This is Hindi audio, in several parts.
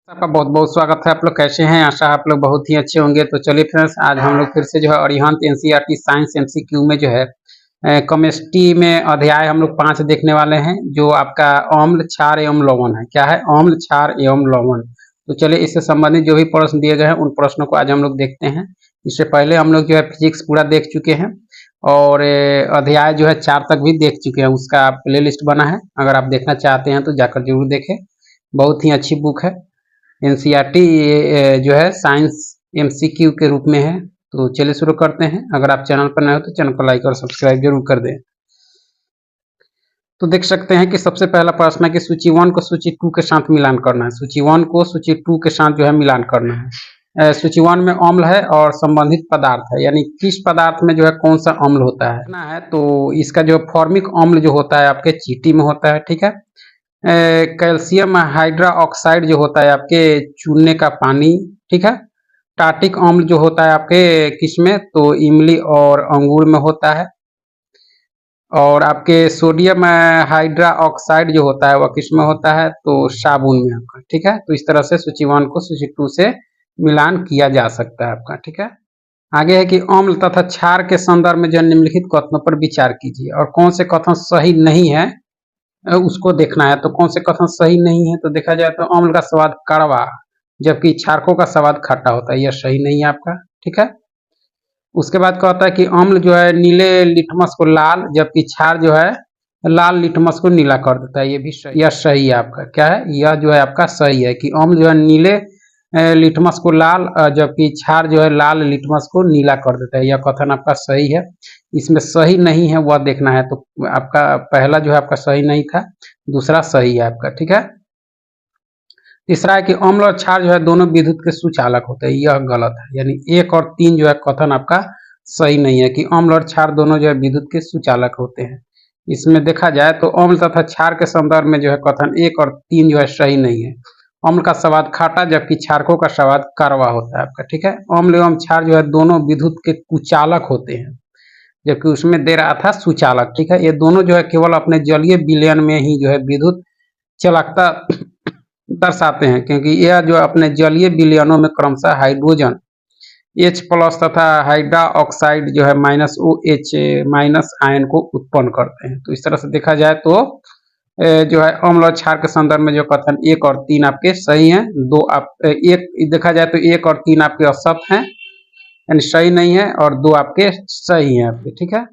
आपका बहुत बहुत स्वागत है। आप लोग कैसे हैं? आशा आप लोग बहुत ही अच्छे होंगे। तो चलिए फ्रेंड्स, आज हम लोग फिर से जो है अरिहंत एनसीईआरटी साइंस एमसीक्यू में जो है केमिस्ट्री में अध्याय हम लोग 5 देखने वाले हैं, जो आपका अम्ल क्षार एवं लवण है। क्या है? अम्ल क्षार एवं लवण। तो चलिए, इससे संबंधित जो भी प्रश्न दिए गए हैं उन प्रश्नों को आज हम लोग देखते हैं। इससे पहले हम लोग जो है फिजिक्स पूरा देख चुके हैं और अध्याय जो है 4 तक भी देख चुके हैं। उसका प्ले लिस्ट बना है, अगर आप देखना चाहते हैं तो जाकर जरूर देखें। बहुत ही अच्छी बुक है। एनसीईआरटी जो है साइंस एमसीक्यू के रूप में है। तो चलिए शुरू करते हैं। अगर आप चैनल पर नए हो तो चैनल को लाइक और सब्सक्राइब जरूर कर दें। तो देख सकते हैं कि सबसे पहला प्रश्न है कि सूची 1 को सूची 2 के साथ मिलान करना है। सूची 1 को सूची 2 के साथ जो है मिलान करना है। सूची 1 में अम्ल है और संबंधित पदार्थ है, यानी किस पदार्थ में जो है कौन सा अम्ल होता है। तो इसका जो फॉर्मिक अम्ल जो होता है आपके चींटी में होता है, ठीक है। कैल्शियम हाइड्रा ऑक्साइड जो होता है आपके चूने का पानी, ठीक है। टार्टिक अम्ल जो होता है आपके किसमें, तो इमली और अंगूर में होता है। और आपके सोडियम हाइड्रा ऑक्साइड जो होता है वह किसमें होता है, तो साबुन में आपका, ठीक है। तो इस तरह से सूची 1 को सूची 2 से मिलान किया जा सकता है आपका, ठीक है। आगे है कि अम्ल तथा क्षार के संदर्भ में जो निम्नलिखित कथनों पर विचार कीजिए और कौन से कथन सही नहीं है उसको देखना है। तो कौन से कथन सही नहीं है, तो देखा जाए तो अम्ल का स्वाद कड़वा जबकि क्षारकों का स्वाद खट्टा होता है, यह सही नहीं है आपका, ठीक है। उसके बाद कहता है कि अम्ल जो है नीले लिटमस को लाल जबकि क्षार जो है लाल लिटमस को नीला कर देता है, ये भी सही, यह सही है आपका। क्या है? यह जो है आपका सही है कि अम्ल जो है नीले लिटमस को लाल जबकि क्षार जो है लाल लिटमस को नीला कर देता है, यह कथन आपका सही है। इसमें सही नहीं है वह देखना है। तो आपका पहला जो है आपका सही नहीं था, दूसरा सही है आपका, ठीक है। तीसरा है कि अम्ल और क्षार जो है दोनों विद्युत के सुचालक होते हैं, यह गलत है। यानी 1 और 3 जो है कथन आपका सही नहीं है कि अम्ल और क्षार दोनों जो है विद्युत के सुचालक होते हैं। इसमें देखा जाए तो अम्ल तथा क्षार के संदर्भ में जो है कथन 1 और 3 जो है सही नहीं है। अम्ल का स्वाद खाटा जबकि क्षारकों का स्वाद कड़वा होता है आपका, ठीक है। अम्ल एवं क्षार जो है दोनों विद्युत के कुचालक होते हैं, जबकि उसमें दे रहा था सुचालक, ठीक है। ये दोनों जो है केवल अपने जलीय विलयन में ही जो है विद्युत चालकता दर्शाते हैं, क्योंकि यह जो अपने जलीय विलयनों में क्रमशः हाइड्रोजन H प्लस तथा हाइड्रा ऑक्साइड जो है -OH माइनस आयन को उत्पन्न करते हैं। तो इस तरह से देखा जाए तो जो है अम्ल और क्षार के संदर्भ में जो कथन 1 और 3 आपके सही हैं। 2 आप एक देखा जाए तो 1 और 3 आपके असत हैं, यानी सही नहीं है, और 2 आपके सही हैं आपके, ठीक है।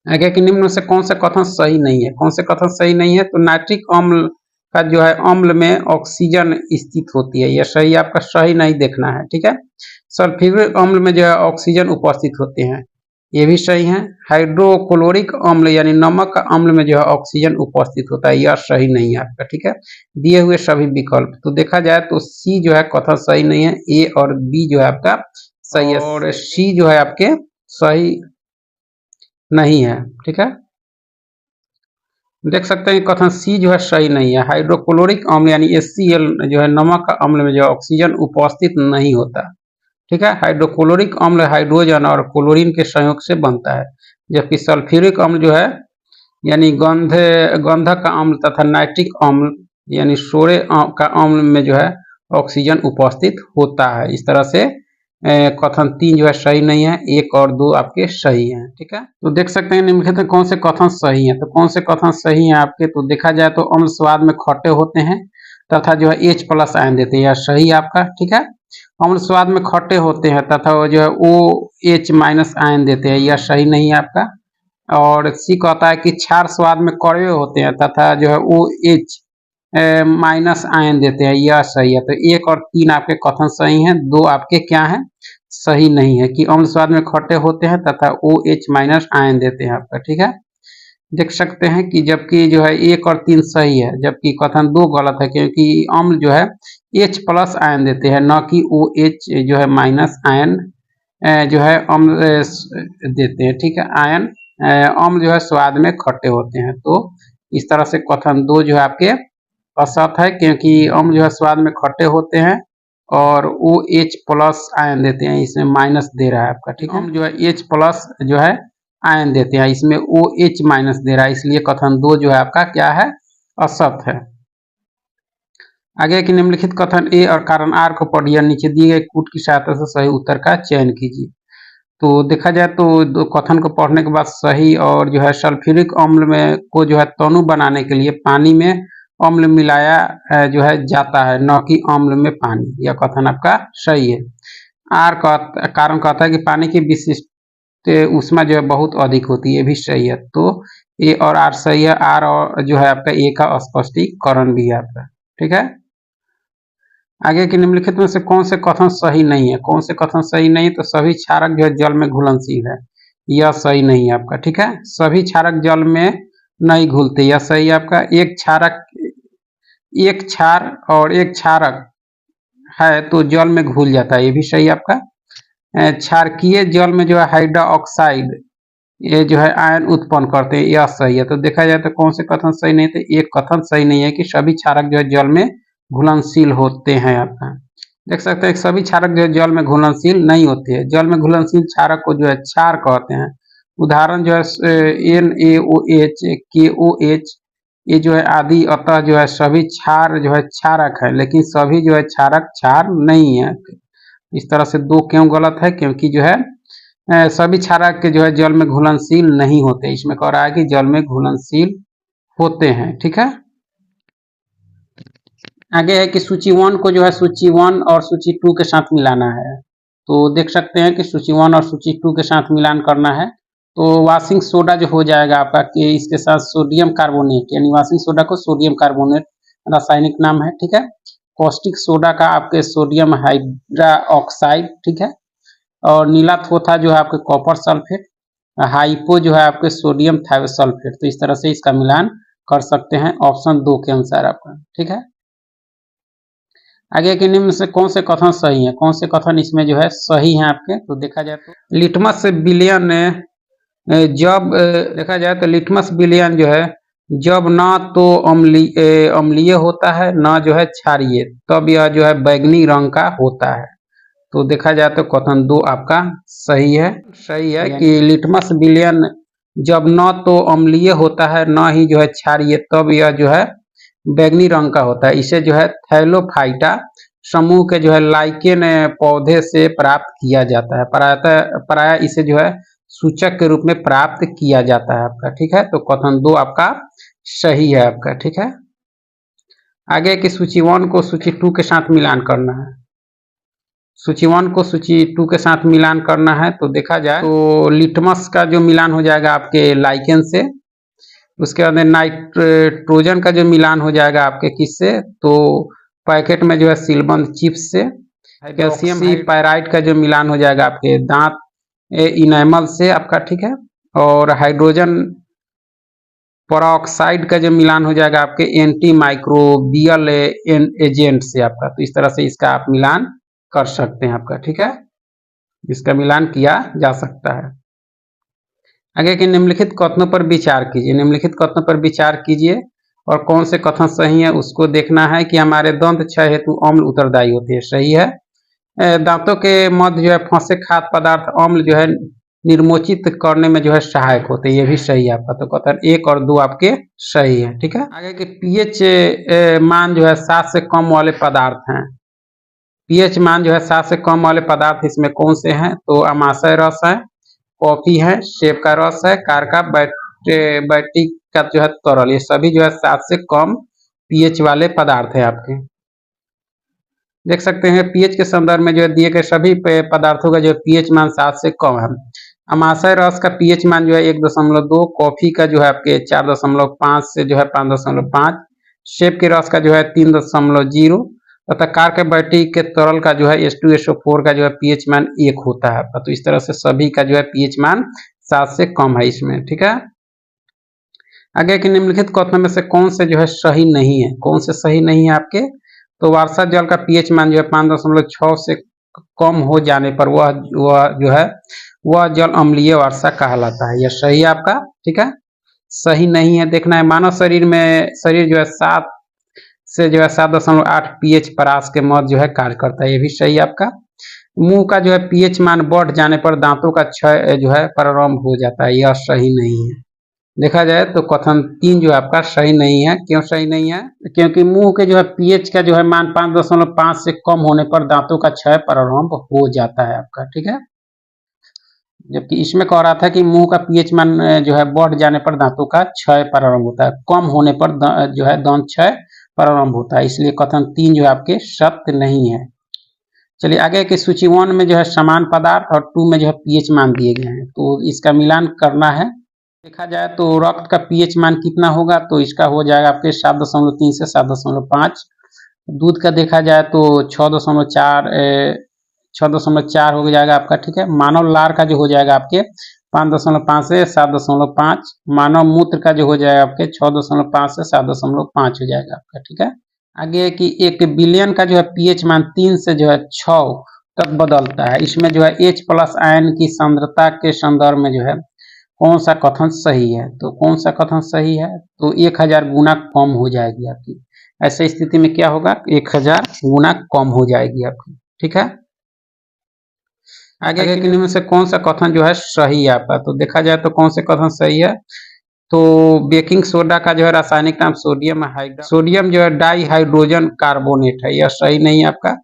आगे कि निम्न में से कौन सा कथन सही नहीं है? कौन से कथन सही नहीं है, तो नाइट्रिक अम्ल का जो है अम्ल में ऑक्सीजन स्थित होती है, यह सही आपका, सही नहीं देखना है, ठीक है। सल्फ्यूरिक अम्ल में जो है ऑक्सीजन उपस्थित होते हैं, ये भी सही है। हाइड्रोक्लोरिक अम्ल यानी नमक का अम्ल में जो है ऑक्सीजन उपस्थित होता है, यह सही नहीं है आपका, ठीक है। दिए हुए सभी विकल्प तो देखा जाए तो सी जो है कथन सही नहीं है, ए और बी जो है आपका सही है, और सी जो है आपके सही नहीं है, ठीक है। देख सकते हैं कथन सी जो है सही नहीं है। हाइड्रोक्लोरिक अम्ल यानी HCl जो है नमक का अम्ल में जो ऑक्सीजन उपस्थित नहीं होता, ठीक है। हाइड्रोक्लोरिक अम्ल हाइड्रोजन और क्लोरीन के संयोग से बनता है, जबकि सल्फ्यूरिक अम्ल जो है यानी गंधक का अम्ल तथा नाइट्रिक अम्ल यानी सोरे का अम्ल में जो है ऑक्सीजन उपस्थित होता है। इस तरह से कथन 3 जो है सही नहीं है, 1 और 2 आपके सही हैं, ठीक है। तो देख सकते हैं निम्नलिखित में कौन से कथन सही हैं। तो कौन से कथन सही हैं आपके, तो देखा जाए तो अम्ल स्वाद में खट्टे होते हैं तथा जो है H प्लस आयन देते हैं, यह सही आपका, ठीक है। अम्ल स्वाद में खट्टे होते हैं तथा वो जो है OH माइनस आयन देते हैं, यह सही नहीं है आपका। और सी कहता है कि क्षार स्वाद में कड़वे होते हैं तथा जो है OH माइनस आयन देते हैं, यह सही है। तो 1 और 3 आपके कथन सही हैं, 2 आपके क्या हैं, सही नहीं है कि अम्ल स्वाद में खट्टे होते हैं तथा OH माइनस आयन देते हैं आपका, ठीक है। देख सकते हैं कि जबकि जो है 1 और 3 सही है, जबकि कथन 2 गलत है, क्योंकि अम्ल जो है H प्लस आयन देते हैं, न कि OH जो है माइनस आयन जो है अम्ल देते हैं, ठीक है। आयन अम्ल जो है स्वाद में खट्टे होते हैं। तो इस तरह से कथन 2 जो है आपके असत है, क्योंकि अम्ल जो है स्वाद में खट्टे होते हैं और OH प्लस आयन देते हैं, इसमें माइनस दे रहा है आपका, ठीक है। अम्ल जो है H प्लस जो है आयन देते हैं, इसमें OH माइनस दे रहा है, इसलिए कथन 2 जो है आपका क्या है, असत है। आगे कि निम्नलिखित कथन ए और कारण आर को पढ़िए, नीचे दिए गए कूट की सहायता से सही उत्तर का चयन कीजिए। तो देखा जाए तो दो कथन को पढ़ने के बाद सही और जो है सल्फ्यूरिक अम्ल में को जो है तनु बनाने के लिए पानी में अम्ल मिलाया जो है जाता है, न कि अम्ल में पानी। यह कथन आपका सही है। आर का कारण कहता है कि पानी की विशिष्ट ऊष्मा जो है बहुत अधिक होती है, ये भी सही है। तो ए और आर सही है। आर और जो है आपका ए का स्पष्टीकरण भी है आपका, ठीक है। आगे के निम्नलिखित में से कौन से कथन सही नहीं है? कौन से कथन सही नहीं है? तो सभी क्षारक जो है जल में घुलनशील है, यह सही नहीं है आपका, ठीक है। सभी क्षारक जल में नहीं घुलते, यह सही है आपका। एक क्षार और एक क्षारक है तो जल में घुल जाता है, ये भी सही है आपका। क्षारकीय जल में जो है हाइड्रोक्साइड ये जो है आयन उत्पन्न करते हैं, यह सही है। तो देखा जाए तो कौन से कथन सही नहीं थे? एक कथन सही नहीं है कि सभी क्षारक जो है जल में घुलनशील होते हैं आपका। देख सकते हैं सभी क्षारक जो है जल में घुलनशील नहीं होते हैं। जल में घुलनशील क्षारक को जो है क्षार कहते हैं। उदाहरण जो है NaOH, KOH, ये जो है आदि। अतः जो है सभी क्षार जो है क्षारक है, लेकिन सभी जो है क्षारक क्षार नहीं है। इस तरह से दो क्यों गलत है? क्योंकि जो है सभी क्षारक के जो है जल में घुलनशील नहीं होते। इसमें कह रहा है कि जल में घुलनशील होते हैं, ठीक है। आगे है कि सूची 1 को जो है सूची 1 और सूची 2 के साथ मिलाना है। तो देख सकते हैं कि सूची 1 और सूची 2 के साथ मिलान करना है। तो वाशिंग सोडा जो हो जाएगा आपका कि इसके साथ सोडियम कार्बोनेट, यानी वाशिंग सोडा को सोडियम कार्बोनेट रासायनिक नाम है, ठीक है। कॉस्टिक सोडा का आपके सोडियम हाइड्रा ऑक्साइड, ठीक है। और नीला थोथा जो है आपके कॉपर सल्फेट, हाइपो जो है आपके सोडियम थायोसल्फेट। तो इस तरह से इसका मिलान कर सकते हैं ऑप्शन 2 के अनुसार आपका, ठीक है। आगे के निम्न से कौन से कथन सही है? कौन से कथन इसमें जो है सही है आपके? तो देखा जाए तो लिटमस विलयन जब देखा जाए तो लिटमस विलयन जो है जब ना तो अम्लीय होता है, ना जो है क्षारीय, तब यह जो है बैंगनी रंग का होता है। तो देखा जाए तो कथन 2 आपका सही है। सही है कि लिटमस विलयन जब न तो अम्लीय होता है, न ही जो है क्षारीय, तब यह जो है बैंगनी रंग का होता है। इसे जो है थैलोफाइटा समूह के जो है लाइकेन पौधे से प्राप्त किया जाता है। प्रायः इसे जो है सूचक के रूप में प्राप्त किया जाता है आपका, ठीक है। तो कथन 2 आपका सही है आपका, ठीक है। आगे की सूची 1 को सूची 2 के साथ मिलान करना है। सूची 1 को सूची 2 के साथ मिलान करना है। तो देखा जाए तो लिटमस का जो मिलान हो जाएगा आपके लाइकेन से। उसके बाद नाइट्रोजन का जो मिलान हो जाएगा आपके किससे? तो पैकेट में जो है सीलबंद चिप्स से। कैल्शियम पायराइड का जो मिलान हो जाएगा आपके दांत इनेमल से आपका, ठीक है। और हाइड्रोजन परऑक्साइड का जो मिलान हो जाएगा आपके एंटी माइक्रोबियल एजेंट से आपका। तो इस तरह से इसका आप मिलान कर सकते हैं आपका, ठीक है। इसका मिलान किया जा सकता है। आगे के निम्नलिखित कथनों पर विचार कीजिए। निम्नलिखित कथनों पर विचार कीजिए और कौन से कथन सही है उसको देखना है। कि हमारे दंत क्षय हेतु अम्ल उत्तरदायी होते हैं, सही है। दांतों के मध्य जो है फंसे खाद्य पदार्थ अम्ल जो है निर्मोचित करने में जो है सहायक होते हैं, ये भी सही है आपका। तो कथन 1 और 2 आपके सही है, ठीक है। आगे के पीएच मान जो है 7 से कम वाले पदार्थ हैं। पीएच मान जो है 7 से कम वाले पदार्थ इसमें कौन से हैं? तो अमाशय रस है, कॉफी है, सेब का रस है, कारका बैट्री का जो है तरल, ये सभी जो है 7 से कम पीएच वाले पदार्थ है आपके। देख सकते हैं पीएच के संदर्भ में जो है दिए गए सभी पदार्थों का जो पीएच मान 7 से कम है। अमाशय रस का पीएच मान जो है 1.2, कॉफी का जो है आपके 4.5 से जो है 5.5, सेब के रस का जो है 3.0 तथा कार बैटरी के तरल का जो है H2SO4 का जो है पीएच मान 1 होता है आपका। तो इस तरह से सभी का जो है पीएच मान 7 से कम है इसमें, ठीक है। आगे के निम्नलिखित कथनों में से कौन से जो है सही नहीं है? कौन से सही नहीं है आपके? तो वर्षा जल का पीएच मान जो है 5.6 से कम हो जाने पर वह जो है वह जल अम्लीय वर्षा कहलाता है। यह सही है आपका, ठीक है। सही नहीं है देखना है। मानव शरीर जो है 7 से जो है 7.8 पीएच परास के मध्य जो है कार्य करता है, ये भी सही है आपका। मुंह का जो है पीएच मान बढ़ जाने पर दांतों का क्षय जो है प्रारंभ हो जाता है, यह सही नहीं है। देखा जाए तो कथन 3 जो है आपका सही नहीं है। क्यों सही नहीं है? क्योंकि मुंह के जो है पीएच का जो है मान 5.5 से कम होने पर दांतों का क्षय प्रारंभ हो जाता है आपका, ठीक है। जबकि इसमें कह रहा था कि मुंह का पीएच मान जो है बढ़ जाने पर दांतों का क्षय प्रारंभ होता है, कम होने पर जो है दांत क्षय प्रारंभ होता है, इसलिए कथन 3 जो है आपके सत्य नहीं है। चलिए आगे की सूची 1 में जो है समान पदार्थ और 2 में जो है पीएच मान दिए गए हैं, तो इसका मिलान करना है। देखा जाए तो रक्त का पीएच मान कितना होगा, तो इसका हो जाएगा आपके 7.3 से 7.5। दूध का देखा जाए तो 6.4 हो जाएगा आपका, ठीक है। मानव लार का जो हो जाएगा आपके 5.5 से 7.5। मानव मूत्र का जो हो जाएगा आपके 6.5 से 7.5 हो जाएगा आपका, ठीक है। आगे है कि 1 बिलियन का जो है पीएच मान 3 से जो है 6 तक बदलता है। इसमें जो है H प्लस आयन की सांद्रता के संदर्भ में जो है कौन सा कथन सही है, तो कौन सा कथन सही है, तो 1000 गुना कम हो जाएगी आपकी। ऐसे स्थिति में क्या होगा, 1000 गुना कम हो जाएगी आपकी, ठीक है। आगे के निम्न से कौन सा कथन जो है सही है आपका, तो देखा जाए तो कौन से कथन सही है, तो बेकिंग सोडा का जो है रासायनिक नाम सोडियम जो है डाई हाइड्रोजन कार्बोनेट है, यह सही नहीं है आपका।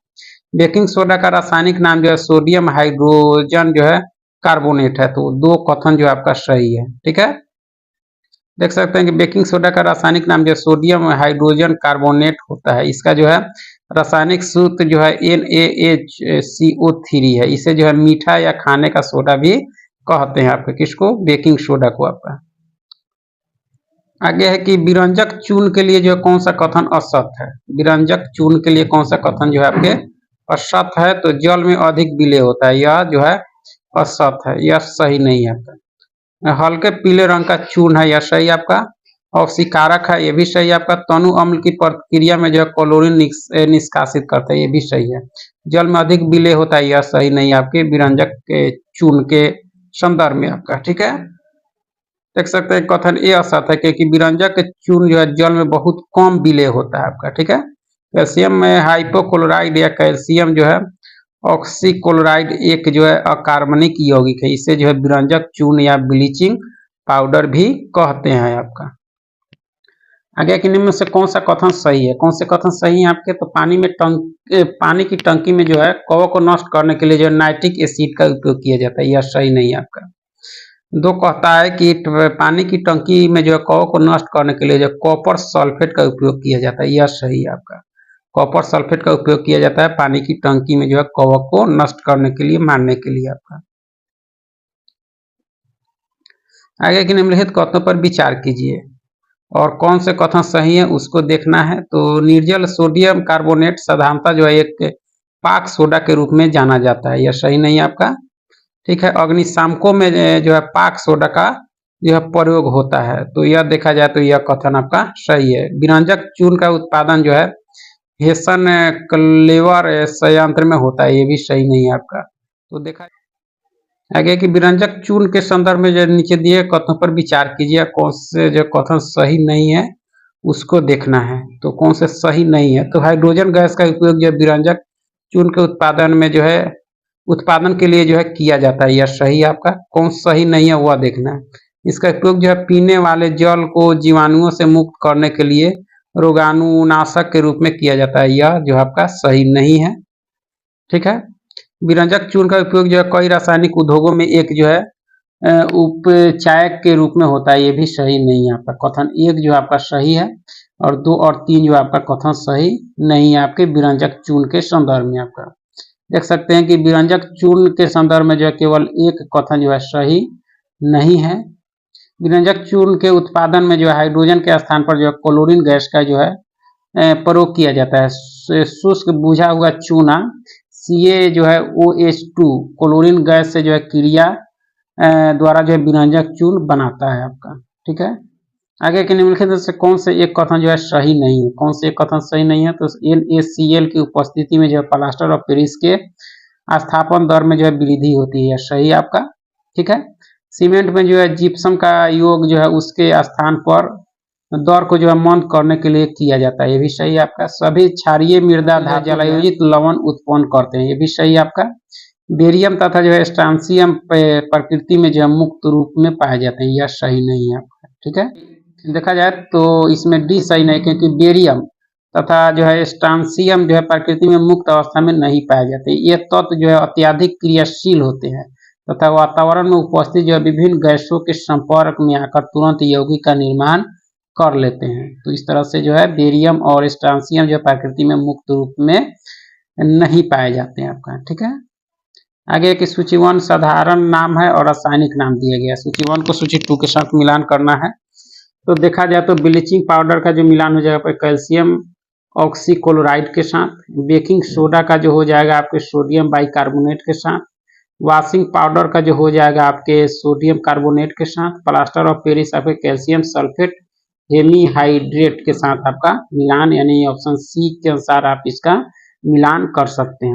बेकिंग सोडा का रासायनिक नाम जो है सोडियम हाइड्रोजन जो है कार्बोनेट है, तो 2 कथन जो आपका सही है, ठीक है। देख सकते हैं कि बेकिंग सोडा का रासायनिक नाम जो है सोडियम हाइड्रोजन कार्बोनेट होता है। इसका जो है रासायनिक सूत्र जो है NaHCO3 है। इसे जो है मीठा या खाने का सोडा भी कहते हैं आपके, किसको, बेकिंग सोडा को आपका। आगे है कि विरंजक चूर्ण के लिए जो है कौन सा कथन असत्य है। विरंजक चूर्ण के लिए कौन सा कथन जो है आपके असत्य है, तो जल में अधिक विलय होता है, यह जो है असत्य है, यह सही नहीं है आपका। हल्के पीले रंग का चूर्ण है, यह सही आपका। ऑक्सीकारक है, ये भी सही है आपका। तनु अम्ल की प्रतिक्रिया में जो है क्लोरीन निष्कासित करता है, ये भी सही है। जल में अधिक विलय होता है, यह सही नहीं है आपके विरंजक के चूर्ण के संदर्भ में आपका, ठीक है। देख सकते हैं कथन ये असत्य है, क्योंकि विरंजक के चूर्ण जो है जल में बहुत कम विलय होता है आपका, ठीक है। कैल्शियम में हाइपोक्लोराइड या कैल्शियम जो है ऑक्सीक्लोराइड एक जो है अकार्बनिक यौगिक है, इसे जो है विरंजक चूर्ण या ब्लीचिंग पाउडर भी कहते हैं आपका। आगे के निम्न से कौन सा कथन सही है, कौन से कथन सही है आपके, तो पानी की टंकी में जो है कवक को नष्ट करने के लिए जो नाइट्रिक एसिड का उपयोग किया जाता है, यह सही नहीं है आपका। 2 कहता है कि पानी की टंकी में जो है कवक को नष्ट करने के लिए जो कॉपर सल्फेट का उपयोग किया जाता है, यह सही है आपका। कॉपर सल्फेट का उपयोग किया जाता है पानी की टंकी में जो है कवक को नष्ट करने के लिए, मारने के लिए आपका। आगे के निम्नलिखित कथनों पर विचार कीजिए और कौन से कथन सही है उसको देखना है। तो निर्जल सोडियम कार्बोनेट साधारणतः जो है एक पाक सोडा के रूप में जाना जाता है, यह सही नहीं है आपका, ठीक है। अग्निशामकों में जो है पाक सोडा का जो है प्रयोग होता है, तो यह देखा जाए तो यह कथन आपका सही है। विरंजक चूर्ण का उत्पादन जो है हेसन क्लेवर संयंत्र में होता है, ये भी सही नहीं है आपका। तो देखा आगे कि विरंजक चूर्ण के संदर्भ में जो नीचे दिए कथनों पर विचार कीजिए, कौन से जो कथन सही नहीं है उसको देखना है। तो कौन से सही नहीं है, तो हाइड्रोजन गैस का उपयोग जो विरंजक चूर्ण के उत्पादन में जो है उत्पादन के लिए जो है किया जाता है, यह सही है आपका। कौन सही नहीं है वह देखना है। इसका उपयोग जो है पीने वाले जल को जीवाणुओं से मुक्त करने के लिए रोगाणुनाशक के रूप में किया जाता है, यह जो आपका सही नहीं है, ठीक है। विरंजक चूर्ण का उपयोग जो है कई रासायनिक उद्योगों में एक जो है उपचायक के रूप में होता है, ये भी सही नहीं है आपका। कथन 1 जो आपका सही है और 2 और 3 जो आपका कथन सही नहीं है आपके विरंजक चूर्ण के संदर्भ में आपका। देख सकते हैं कि विरंजक चूर्ण के संदर्भ में जो है केवल एक कथन जो है सही नहीं है। विरंजक चूर्ण के उत्पादन में जो है हाइड्रोजन के स्थान पर जो है क्लोरीन गैस का जो है प्रयोग किया जाता है। शुष्क बुझा हुआ चूना Ca जो है OH2 क्लोरीन गैस से जो है क्रिया द्वारा जो है विरंजक चूर्ण बनाता है आपका, ठीक है। आगे के निम्नलिखित से कौन से एक कथन जो है सही नहीं है, कौन से एक कथन सही नहीं है, तो NaCl की उपस्थिति में जो है प्लास्टर ऑफ पेरिस के स्थापन दर में जो है वृद्धि होती है, सही आपका, ठीक है। सीमेंट में जो है जिप्सम का योग जो है उसके स्थान पर दर को जो है मंद करने के लिए किया जाता है, ये भी सही आपका। सभी क्षारीय मृदा धातु जलायोजित लवण उत्पन्न करते हैं, ये भी सही आपका। बेरियम तथा जो है स्ट्रांसियम प्रकृति में जो है मुक्त रूप में पाए जाते हैं, यह सही नहीं है आपका। ठीक है। देखा जाए तो इसमें डी सही नहीं, क्योंकि बेरियम तथा जो है स्ट्रांसियम जो है प्रकृति में मुक्त अवस्था में नहीं पाए जाते। ये तत्व जो है अत्यधिक क्रियाशील होते हैं तथा वातावरण में उपस्थित जो है विभिन्न गैसों के संपर्क में आकर तुरंत यौगिक का निर्माण कर लेते हैं। तो इस तरह से जो है बेरियम और स्ट्रांसियम जो है प्रकृति में मुक्त रूप में नहीं पाए जाते हैं आपका। ठीक है। आगे की सूची 1 साधारण नाम है और रासायनिक नाम दिया गया। सूची 1 को सूची 2 के साथ मिलान करना है। तो देखा जाए तो ब्लीचिंग पाउडर का जो मिलान हो जाएगा कैल्शियम ऑक्सीक्लोराइड के साथ, बेकिंग सोडा का जो हो जाएगा आपके सोडियम बाइकार्बोनेट के साथ, वॉशिंग पाउडर का जो हो जाएगा आपके सोडियम कार्बोनेट के साथ, प्लास्टर ऑफ पेरिस आपके कैल्शियम सल्फेट हेमीहाइड्रेट के साथ आपका मिलान, यानी ऑप्शन सी के अनुसार आप इसका मिलान कर सकते हैं।